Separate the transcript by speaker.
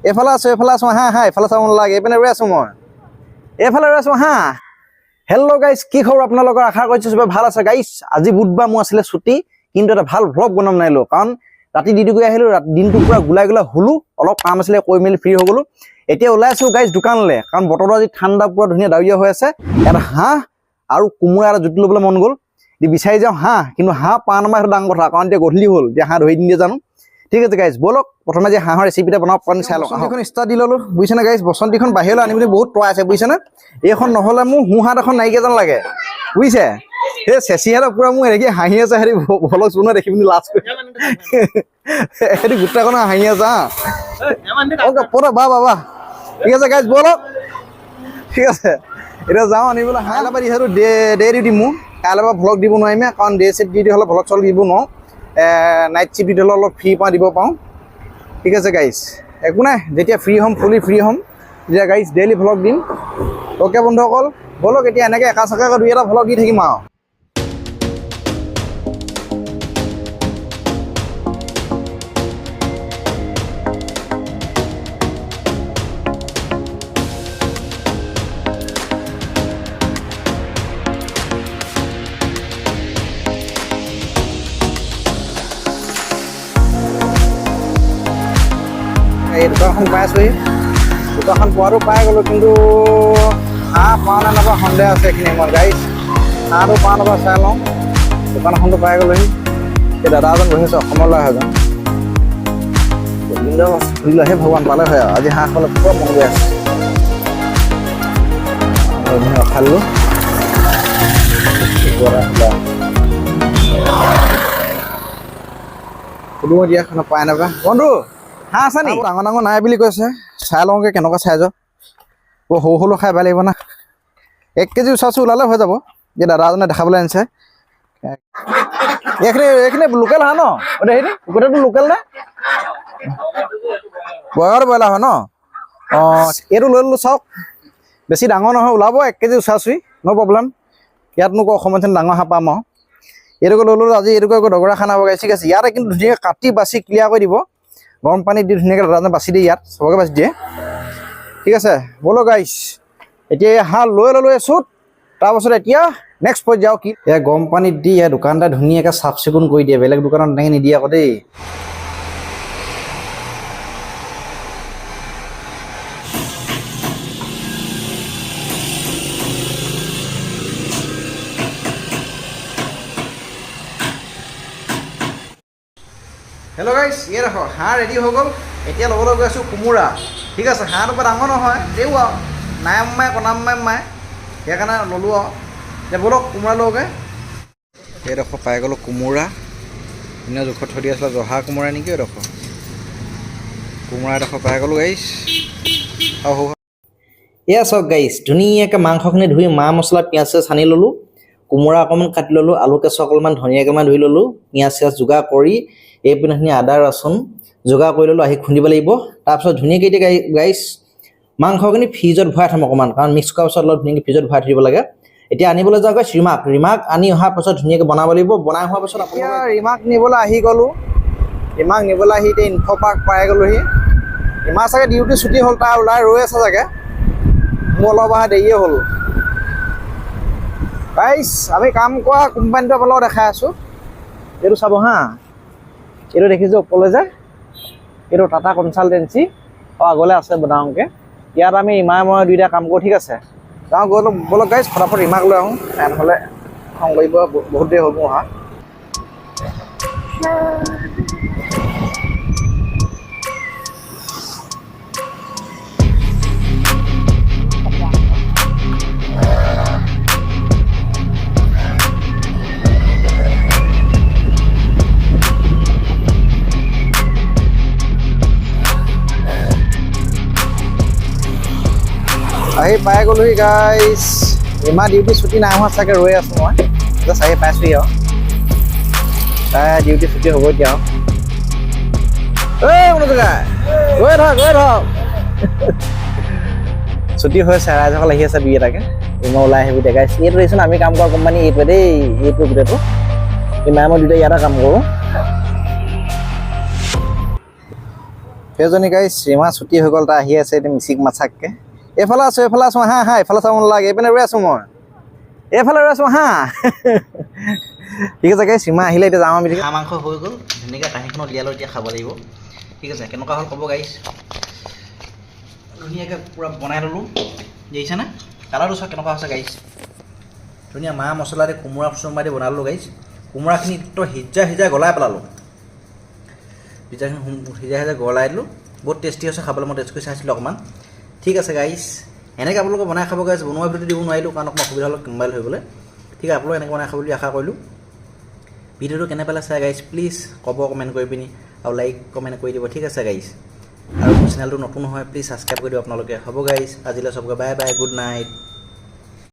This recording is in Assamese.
Speaker 1: এইফালে আছো হা এইফালে চাব নালাগে এইপিনে ৰৈ আছো মই এইফালে ৰৈ আছো হা হেল্ল' গাইজ কি খবৰ আপোনালোকৰ আশা কৰিছো চবে ভাল আছে গাইজ আজি বুধবাৰ মোৰ আছিলে ছুটি কিন্তু এটা ভাল ভ্লগ বনাম নাইলো কাৰণ ৰাতি ডিউটি গৈ আহিলো দিনটো পুৰা গুলাই হলো অলপ কাম আছিলে কৈ মেলি ফ্ৰী হৈ গলো এতিয়া ওলাই আছো গাইজ দোকানলৈ কাৰণ বতৰটো আজি ঠাণ্ডা পুৰা ধুনীয়া ডাৱৰীয়া হৈ আছে এটা হাঁহ আৰু কোমোৰা এটা জুতি ল'বলৈ মন গ'ল বিচাৰি যাওঁ হাঁহ কিন্তু হাঁহ পা নামাৰ সেইটো ডাঙৰ কথা কাৰণ এতিয়া গধূলি হ'ল এতিয়া হাঁহ ধৰি দিয়ে জানো ঠিক আছে গাইজ বলক প্ৰথমে যে হাঁহৰ ৰেচিপিটা বনাওক কাৰণ চাই লওক এখন ষ্টাৰ্ট দি ল'লো বুজিছেনে গাইজ বসন্তীখন বাহিৰলৈ আনিবলৈ বহুত ট্ৰাই আছে বুজিছেনে এইখন নহ'লে মোৰ সোঁহাত এখন নাইকিয়া যেন লাগে বুজিছে সেই চেঁচিহাতে পুৰা মোৰ এনেকৈ হাঁহি আছে হেৰি ভলক চুনে দেখি পিনি লাজ কৰি সেইটো গোটেইখনে হাঁহি আছে হা অ'কে পৰে বা ঠিক আছে গাইজ বলক ঠিক আছে এতিয়া যাওঁ আনিবলৈ হাঁহ এলাবা যিহেতু ডে ডিউটি মোৰ কাইলৈ পৰা ভ্লগ দিব নোৱাৰিমে কাৰণ ডে চিফ্ট ডিউটি হ'লে ভ্লগ চল দিব নোৱাৰোঁ নাইট চিফ্ট ডিউটি হ'লে অলপ ফ্ৰী পৰা দিব পাৰোঁ ঠিক আছে গাইজ একো নাই যেতিয়া ফ্ৰী হ'ম ফুলি ফ্ৰী হ'ম তেতিয়া গাইজ ডেইলি ভ্লগ দিম অ'কে বন্ধুসকল বলক এতিয়া এনেকৈ একা চকাকৈ দুই এটা ভ্লগ দি থাকিম আৰু এই দোকানখন পাই আছোহি দোকানখন পোৱাটো পাই গ'লোঁ কিন্তু হাঁহ পাওঁ নে নাপাওঁ সন্দেহ আছে এইখিনি মই গাইজ হাঁহটো পাওঁ নাপাওঁ চাই লওঁ দোকানখনটো পাই গ'লোহি এই দাদা এজন বহি আছে অসমলৈ অহা এজন ফুৰিলেহে ভগৱান পালে হয় আৰু আজি হাঁহ খাবলৈ পুৰা মন গৈ আছে খালোঁ সুধো দিয়া পাই নাপায় বন্ধু হাঁহ আছে নি ডাঙৰ ডাঙৰ নাই বুলি কৈছে চাই লওঁগৈ কেনেকুৱা চাইজ বৰ সৰু খাই ভাল লাগিব না 1 কেজি ওচৰ ওলালে হৈ যাব যে দাদাজনে দেখাবলৈ আনিছে এইখিনি লোকেল হাঁহ ন হেৰি গোটেইটো লোকেল নে ব্ৰইলাৰ হয় ন অঁ এইটো লৈ ল'লোঁ চাওক বেছি ডাঙৰ নহয় ওলাব 1 কেজি ওচৰা ন প্ৰব্লেম ইয়াতনো অসমত ডাঙৰ হাঁহ পাম আৰু এইটোকে লৈ ল'লোঁ আজি এইটোকে দগৰা খানা বগাই ঠিক আছে ইয়াতে কিন্তু ধুনীয়াকৈ কাটি বাছি ক্লিয়াৰ কৰি দিব গৰম পানীত দি ধুনীয়াকৈ দাদাজনে বাছি দিয়ে ইয়াত চবকে বাছি দিয়ে ঠিক আছে ব'লো গাইছ এতিয়া এই হাঁহ লৈ ল'লোঁ চুট তাৰপাছত এতিয়া নেক্সট পৰ্যায় কি এয়া গৰম পানীত দি ইয়াৰ দোকানটা ধুনীয়াকৈ চাফ চিকুণ কৰি দিয়ে বেলেগ দোকানত তেনেকৈ নিদিয়ে আকৌ দেই হেল্ল' গাইছ ইয়ে দেখক হাঁহ ৰেডি হৈ গ'ল এতিয়া ল'বলৈ গৈ আছোঁ কোমোৰা ঠিক আছে হাঁহটো বৰ ডাঙৰ নহয় তেও আৰু নাইমাই কণামাই সেইকাৰণে ল'লোঁ আৰু এতিয়া ব'লক কোমোৰা লওঁগৈ এইডোখৰ পাই গ'লোঁ কোমোৰা ধুনীয়া জোখত থৈ দি আছিলে জহা কোমোৰা নেকি এইডোখৰ কোমোৰা এডোখৰ পাই গ'লোঁ গাইছ আৰু এয়া চাওক গাইছ ধুনীয়াকৈ মাংসখিনি ধুই মা মছলা পিঁয়াজ সানি ল'লোঁ কোমোৰা অকণমান কাটি ল'লোঁ আলু কেঁচু অকণমান ধনিয়াকৈ ধুই ল'লোঁ পিঁয়াজ চিয়াজ যোগাৰ কৰি এইপিনেখিনি আদা ৰচুন যোগাৰ কৰি ল'লোঁ আহি খুন্দিব লাগিব তাৰপিছত ধুনীয়াকৈ এতিয়া গাইছ মাংসখিনি ফ্ৰিজত ভৰাই থ'ম অকণমান কাৰণ মিক্স কৰাৰ পিছত অলপ ধুনীয়াকৈ ফ্ৰিজত ভৰাই থ'ব লাগে এতিয়া আনিবলৈ যাওঁ গাইছ ৰিমাক আনি অহাৰ পাছত ধুনীয়াকৈ বনাব লাগিব বনাই হোৱাৰ পাছত এতিয়া ৰিমাক নিবলৈ আহি গ'লোঁ ৰিমাক নিবলৈ আহি এতিয়া ইনফো পাৰ্ক পাই গ'লোহি ৰিমাক চাগে ডিউটি ছুটি হ'ল তাৰ ওলাই ৰৈ আছে চাগে মোৰ অলপ অহা দেৰিয়ে হ'ল গাইছ আমি কাম কৰা কোম্পানীটো আপোনালোকক দেখাই আছোঁ এইটো চাব হা এইটো দেখিছোঁ ওপৰলৈ যে এইটো টাটা কনচালটেঞ্চি আৰু আগলৈ আছে ডাঙৰকৈ ইয়াত আমি ইমাই মই দুইটা কাম কৰোঁ ঠিক আছে যাওঁ গৈ ব'লক গাইছ ফটাফট ৰিমাক লৈ আহোঁ নহ'লে খং কৰিব বহুত দেৰি হ'ব অহা আহি পাই গ'লোহি গাইছ ইমান ডিউটি ছুটি নাই হোৱা চাগে ৰৈ আছোঁ মই জাষ্ট আহি পাইছোঁহি আৰু তাই ডিউটি ছুটি হ'ব এতিয়া আৰু মনোজা গৈ থক ছুটি হৈছে ৰাইজসকল আহি আছে দুই এটাকৈ মই ওলাই আহিব এতিয়া গাইছ এইটো দেখিছোন আমি কাম কৰা কোম্পানী এইটোৱে দেই এইটো গোটেইটো ইমান মই দুটা ইয়াতে কাম কৰোঁ সেইজনী গাইছ ইমান ছুটি হৈ গ'ল, তাই আহি আছে এতিয়া মিচিক মাছাককে। এইফালে আছো আহা আহা, এইফালে চাব নালাগে, এইপিনে ৰৈ আছো মই, এইফালে ৰৈ আছো আহা। ঠিক আছে গাইছ, সীমা আহিলে এতিয়া যাওঁ আমি। হাঁহ মাংস হৈ গ'ল, ধুনীয়াকৈ কাঁহীখনত উলিয়ালোঁ, এতিয়া খাব লাগিব। ঠিক আছে, কেনেকুৱা হ'ল ক'ব গাইছ। ধুনীয়াকৈ পূৰা বনাই ল'লোঁ, দেখিছেনে কালাৰটো চাওক কেনেকুৱা হৈছে গাইছ। ধুনীয়া মা মছলা দি কোমোৰা চোমোৰা দি বনালোঁ গাইছ। কোমোৰাখিনি তো সিজাই গলাই পেলালোঁ, সিজাই গলাই দিলোঁ। বহুত টেষ্টি হৈছে খাবলৈ, মই টেষ্ট কৰি চাইছিলোঁ অকণমান। ঠিক আছে গাইছ, এনেকৈ আপোনালোকে বনাই খাব গাইছ। বনোৱা ভিডিঅ'টো দিব নোৱাৰিলোঁ কাৰণ অকণমান অসুবিধা হ'ল মোবাইল হৈ গ'লে। ঠিক আছে, আপোনালোকে এনেকৈ বনাই খাব বুলি আশা কৰিলোঁ। ভিডিঅ'টো কেনে পালে চাই গাইছ প্লিজ ক'ব কমেণ্ট কৰি পিনি, আৰু লাইক কমেণ্ট কৰি দিব। ঠিক আছে গাইছ, আৰু চেনেলটো নতুন হয় প্লিজ ছাবস্ক্ৰাইব কৰি দিব আপোনালোকে। হ'ব গাইছ, আজিলৈ চবকে বাই বাই, গুড নাইট।